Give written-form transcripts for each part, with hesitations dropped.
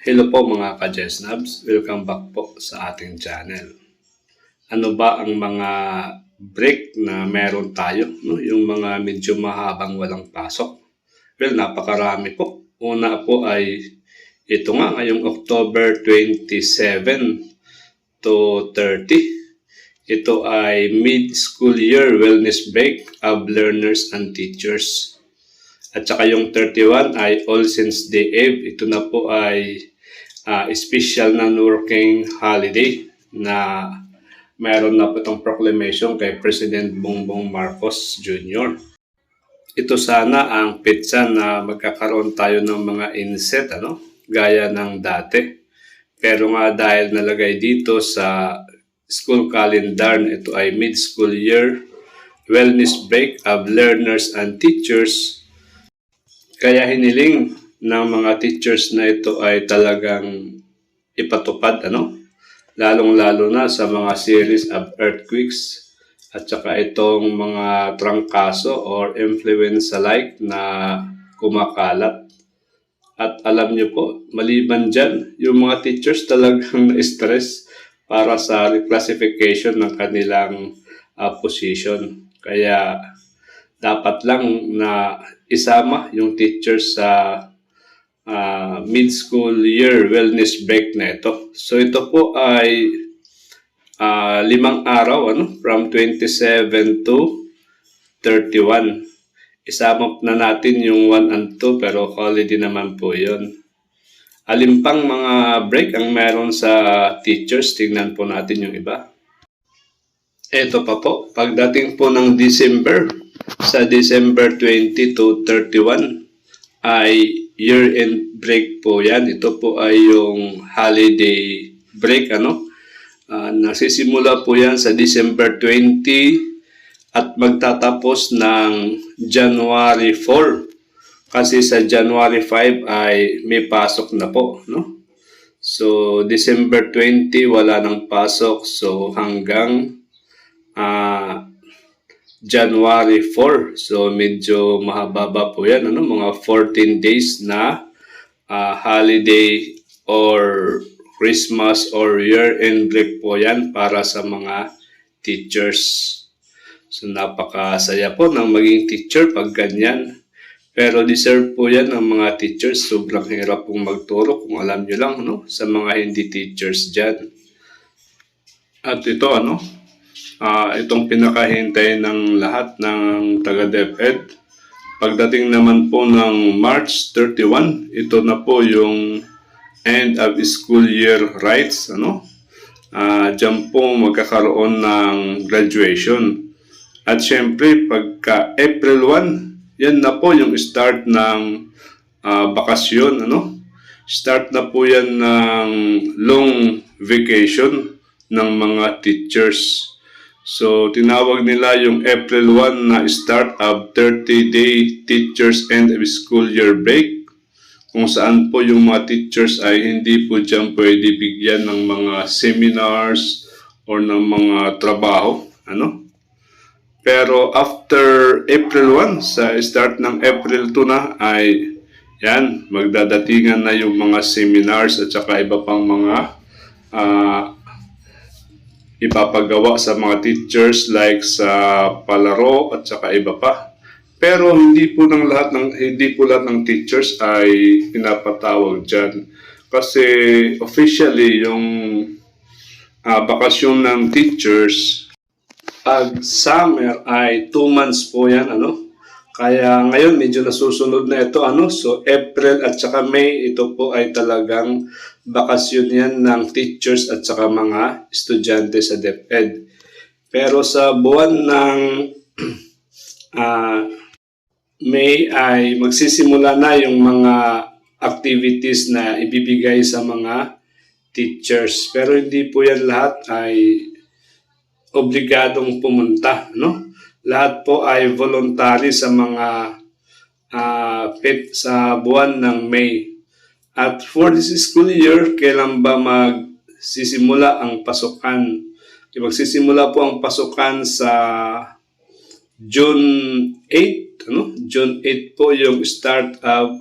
Hello po mga ka-Jesnabs, welcome back po sa ating channel. Ano ba ang mga break na meron tayo? No? Yung mga medyo mahabang walang pasok? Well, napakarami po. Una po ay ito nga ngayong October 27 to 30. Ito ay mid-school year wellness break of learners and teachers. At saka yung 31 ay All Saints Day Eve. Ito na po ay special non-working holiday na mayroon na po itong proclamation kay President Bongbong Marcos Jr. Ito sana ang petsa na magkakaroon tayo ng mga inset, gaya ng dati. Pero nga dahil nalagay dito sa school calendar na ito ay mid-school year wellness break of learners and teachers, kaya hiniling ng mga teachers na ito ay talagang ipatupad, lalong-lalo na sa mga series of earthquakes at saka itong mga trangkaso or influenza-like na kumakalat. At alam niyo po, maliban dyan, yung mga teachers talagang na-stress para sa reclassification ng kanilang position. Kaya dapat lang na isama yung teachers sa mid-school year wellness break na ito. So ito po ay 5 araw, from 27 to 31. Isama na natin yung 1 and 2 pero holiday naman po yun. Alin pang mga break ang meron sa teachers? Tingnan po natin yung iba. Ito pa po, pagdating po ng December, sa December 20 to 31 ay year-end break po yan. Ito po ay yung holiday break, nasisimula po yan sa December 20 at magtatapos ng January 4. Kasi sa January 5 ay may pasok na po, So, December 20 wala nang pasok. So, hanggang January 4. So, medyo mahababa po yan, mga 14 days na holiday or Christmas or year-end break po yan para sa mga teachers. So, napakasaya po ng maging teacher pag ganyan. Pero deserve po yan ng mga teachers. Sobrang hirap pong magturo kung alam nyo lang, sa mga hindi teachers dyan. At ito, itong pinakahintay ng lahat ng taga-DepEd. Pagdating naman po ng March 31, ito na po yung end of school year rights, Diyan po magkakaroon ng graduation. At syempre, pagka April 1, yan na po yung start ng bakasyon, Start na po yan ng long vacation ng mga teachers. So, tinawag nila yung April 1 na start of 30-day teachers end of school year break, kung saan po yung mga teachers ay hindi po dyan pwede bigyan ng mga seminars or ng mga trabaho, Pero after April 1, sa start ng April 2 na ay yan, magdadatingan na yung mga seminars at saka iba pang mga ipapagawa sa mga teachers like sa palaro at saka iba pa. Pero hindi po lahat ng teachers ay pinapatawag diyan. Kasi officially yung bakasyon ng teachers pag summer ay 2 months po yan, Kaya ngayon medyo nasusunod na ito, So April at saka May, ito po ay talagang bakasyon yan ng teachers at saka mga estudyante sa DepEd. Pero sa buwan ng May ay magsisimula na yung mga activities na ibibigay sa mga teachers. Pero hindi po yan lahat ay obligadong pumunta, Lahat po ay voluntary sa mga sa buwan ng May. At for this school year, kailan ba magsisimula ang pasukan? Magsisimula po ang pasukan sa June 8, June 8 po yung start of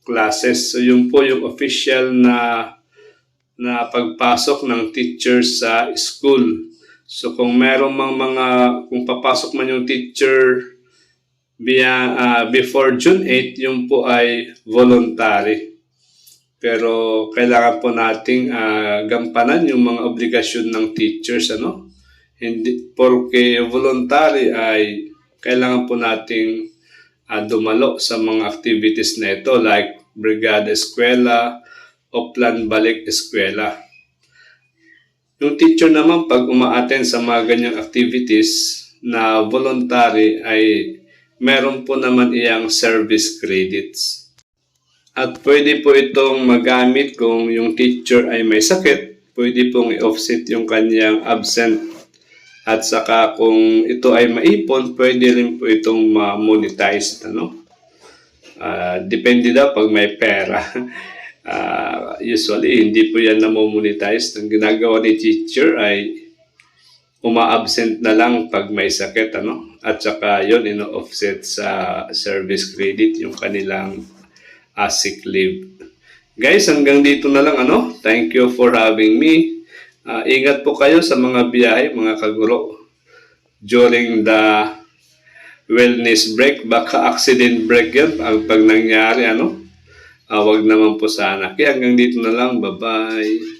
classes. So yun po yung official na pagpasok ng teacher sa school. So kung meron kung papasok man yung teacher before June 8, yun po ay voluntary. Pero kailangan po nating gampanan yung mga obligasyon ng teachers, ano? Hindi porque voluntary ay kailangan po nating dumalo sa mga activities na ito like Brigada Eskwela o Plan Balik Eskwela. Yung teacher naman pag uma-attend sa mga ganyang activities na voluntary ay meron po naman iyang service credits. At pwede po itong magamit kung yung teacher ay may sakit, pwede pong i-offset yung kanyang absent. At saka kung ito ay maipon, pwede rin po itong ma-monetize. Ano? Depende daw pag may pera. Usually, hindi po yan na-monetize. Ang ginagawa ni teacher ay uma-absent na lang pag may sakit. Ano? At saka yun, ino-offset sa service credit yung kanilang sick leave. Guys, hanggang dito na lang. Ano? Thank you for having me. Ingat po kayo sa mga biyahe, mga kaguro. During the wellness break, baka accident break yan pag nangyari, ano? Wag naman po sana. Kaya hanggang dito na lang. Bye-bye.